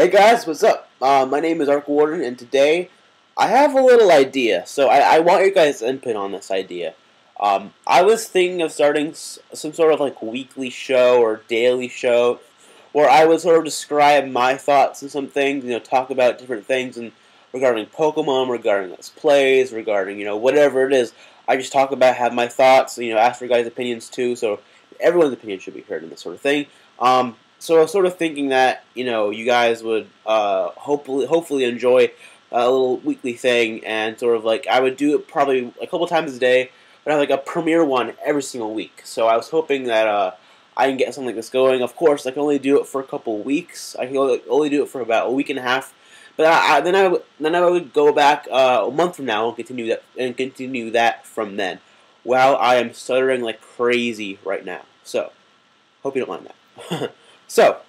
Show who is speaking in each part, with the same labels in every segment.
Speaker 1: Hey guys, what's up? My name is Warden, and today I have a little idea. So I want your guys' input on this idea. I was thinking of starting some sort of like weekly show or daily show where I would sort of describe my thoughts on some things, talk about different things and regarding Pokemon, regarding Let's Plays, regarding, whatever it is. I just talk about, have my thoughts, ask for guys' opinions too, so everyone's opinion should be heard in this sort of thing. So I was sort of thinking that you guys would hopefully enjoy a little weekly thing, and sort of like I would do it probably a couple times a day, but I have like a premiere one every single week. So I was hoping that I can get something like this going. Of course, I can only do it for a couple weeks. I can only do it for about a week and a half. But then I would go back a month from now and continue that from then. Well, I am stuttering like crazy right now, so hope you don't mind that. So,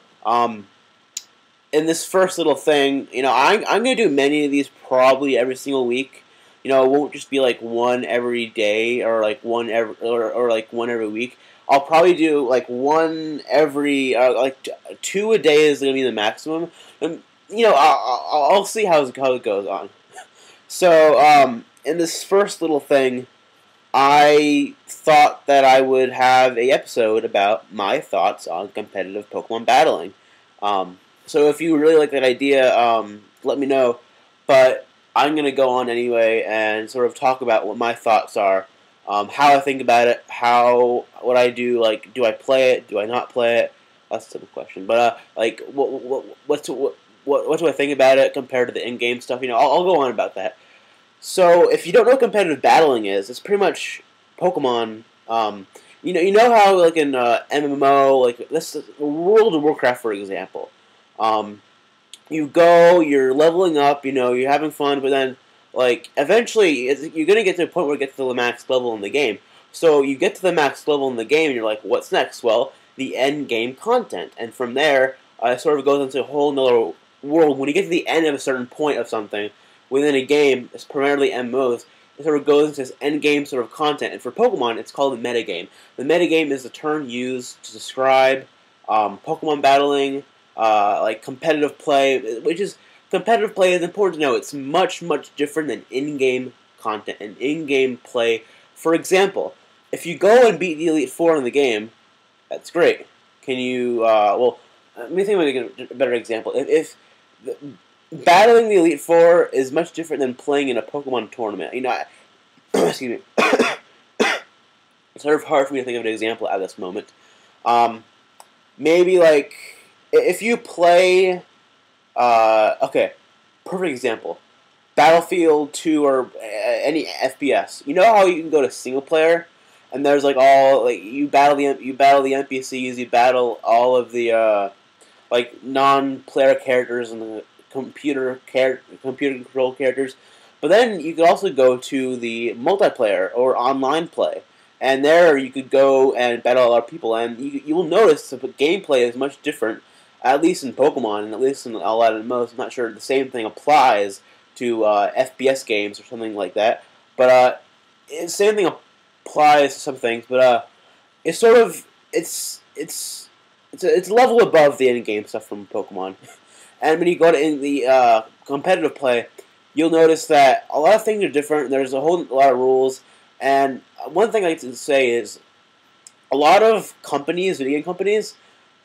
Speaker 1: in this first little thing, I'm going to do many of these probably every single week. It won't just be like one every day or like one every or like one every week. I'll probably do like one every like two a day is going to be the maximum. And I'll see how it goes on. So, in this first little thing, I thought that I would have a episode about my thoughts on competitive Pokemon battling. So if you really like that idea, let me know. But I'm going to go on anyway and sort of talk about what my thoughts are, how I think about it, what I do, like, do I play it, do I not play it? That's a simple question. But, like, what do I think about it compared to the in-game stuff? I'll go on about that. So, if you don't know what competitive battling is, it's pretty much Pokemon. You know how like in MMO, like this World of Warcraft, for example. You're leveling up, you're having fun, but then like eventually you're gonna get to a point where you get to the max level in the game. So you get to the max level in the game, and you're like, what's next? Well, the end game content, and from there, it sort of goes into a whole nother world. When you get to the end of a certain point of something within a game, it's primarily MMOs, it sort of goes into this end game sort of content. And for Pokemon, it's called the metagame. The metagame is the term used to describe Pokemon battling, like competitive play, competitive play is important to know. It's much, much different than in-game content and in-game play. For example, if you go and beat the Elite Four in the game, that's great. Can you, well, let me think of a better example. If battling the Elite Four is much different than playing in a Pokemon tournament. Excuse me. It's sort of hard for me to think of an example at this moment. Maybe like if you play, okay, perfect example, Battlefield 2 or any FPS. You know how you can go to single player, and there's like all like you battle the NPCs, you battle all of the like non-player characters and the computer controlled characters, but then you could also go to the multiplayer or online play, and there you could go and battle a lot of people, and you will notice that the gameplay is much different, at least in Pokemon, and at least in a lot of most. I'm not sure the same thing applies to FPS games or something like that, but same thing applies to some things, but it's sort of it's a level above the in-game stuff from Pokemon. And when you go to in the competitive play, you'll notice that a lot of things are different. There's a whole lot of rules. And one thing I like to say is a lot of companies, video game companies,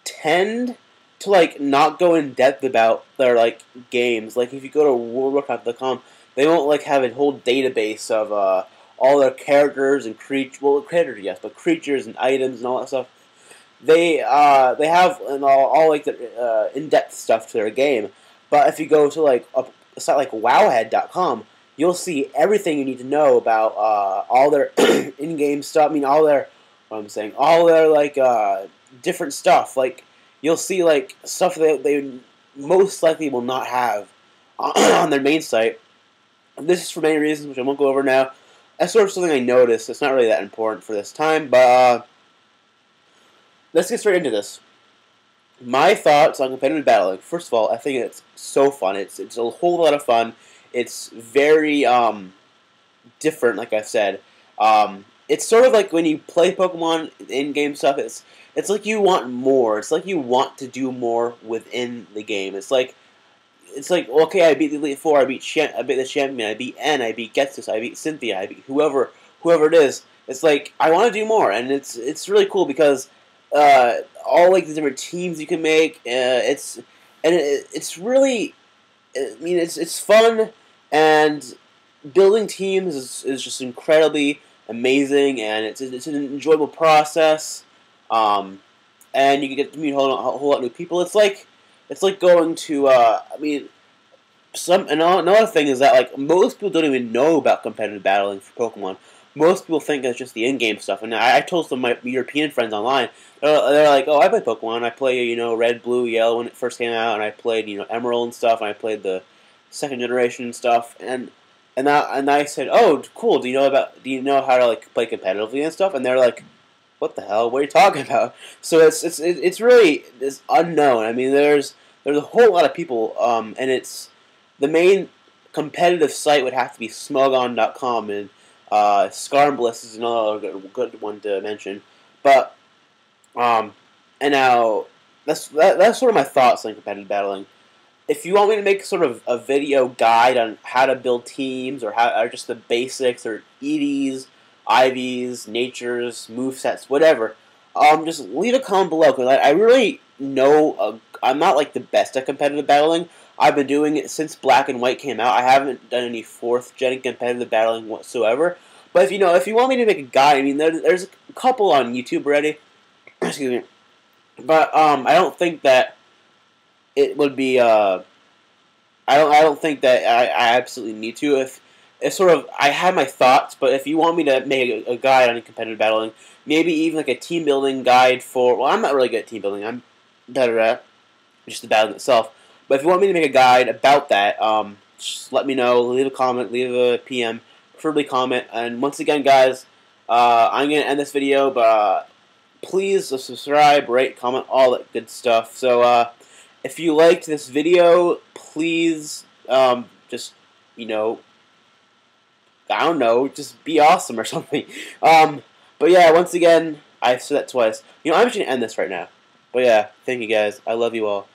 Speaker 1: tend to like not go in depth about their like games. Like if you go to worldwarcraft.com, they won't like have a whole database of all their characters and creatures. Well, characters yes, but creatures and items and all that stuff. They have all like the in-depth stuff to their game, but if you go to like a site like Wowhead.com, you'll see everything you need to know about all their in-game stuff. I mean, all their like different stuff. Like you'll see like stuff that they most likely will not have on their main site. And this is for many reasons, which I won't go over now. That's sort of something I noticed. It's not really that important for this time, but let's get straight into this. My thoughts on competitive battling. First of all, I think it's so fun. It's a whole lot of fun. It's very different, like I've said. It's sort of like when you play Pokemon in-game stuff. It's like you want more. It's like you want to do more within the game. It's like it's like, okay, I beat the Elite Four, I beat the champion, I beat N, I beat Getsus, I beat Cynthia, I beat whoever it is. It's like I want to do more, and it's really cool because all like the different teams you can make. It's really, I mean, it's fun, and building teams is just incredibly amazing, and it's an enjoyable process. And you can get to meet a whole lot of new people. It's like going to I mean, another thing is that like most people don't even know about competitive battling for Pokemon. Most people think it's just the in-game stuff. And I told some of my European friends online. They're like, "Oh, I play Pokemon. I play Red, Blue, Yellow when it first came out, and I played Emerald and stuff, and I played the second generation and stuff." And I said, "Oh, cool. Do you know how to like play competitively and stuff?" And they're like, "What the hell? What are you talking about?" So it's really this unknown. I mean, there's a whole lot of people, and it's the main competitive site would have to be Smogon.com, and Scarmbliss is another good one to mention. But and now that's sort of my thoughts on competitive battling. If you want me to make sort of a video guide on how to build teams or just the basics or EDs, IVs, natures, movesets, whatever, just leave a comment below because I really know I'm not like the best at competitive battling. I've been doing it since Black and White came out. I haven't done any 4th gen competitive battling whatsoever. But if you want me to make a guide, I mean there's a couple on YouTube already. Excuse me. But I don't think that it would be I don't think that I absolutely need to. If it's sort of I have my thoughts, but if you want me to make a guide on competitive battling, maybe even like a team building guide for I'm not really good at team building. I'm better at just the battling itself. But if you want me to make a guide about that, just let me know. Leave a comment, leave a PM, preferably comment. And once again, guys, I'm gonna end this video, but please subscribe, rate, comment, all that good stuff. So if you liked this video, please just I don't know, just be awesome or something. But yeah, once again, I've said that twice. I'm just gonna end this right now. But yeah, thank you guys. I love you all.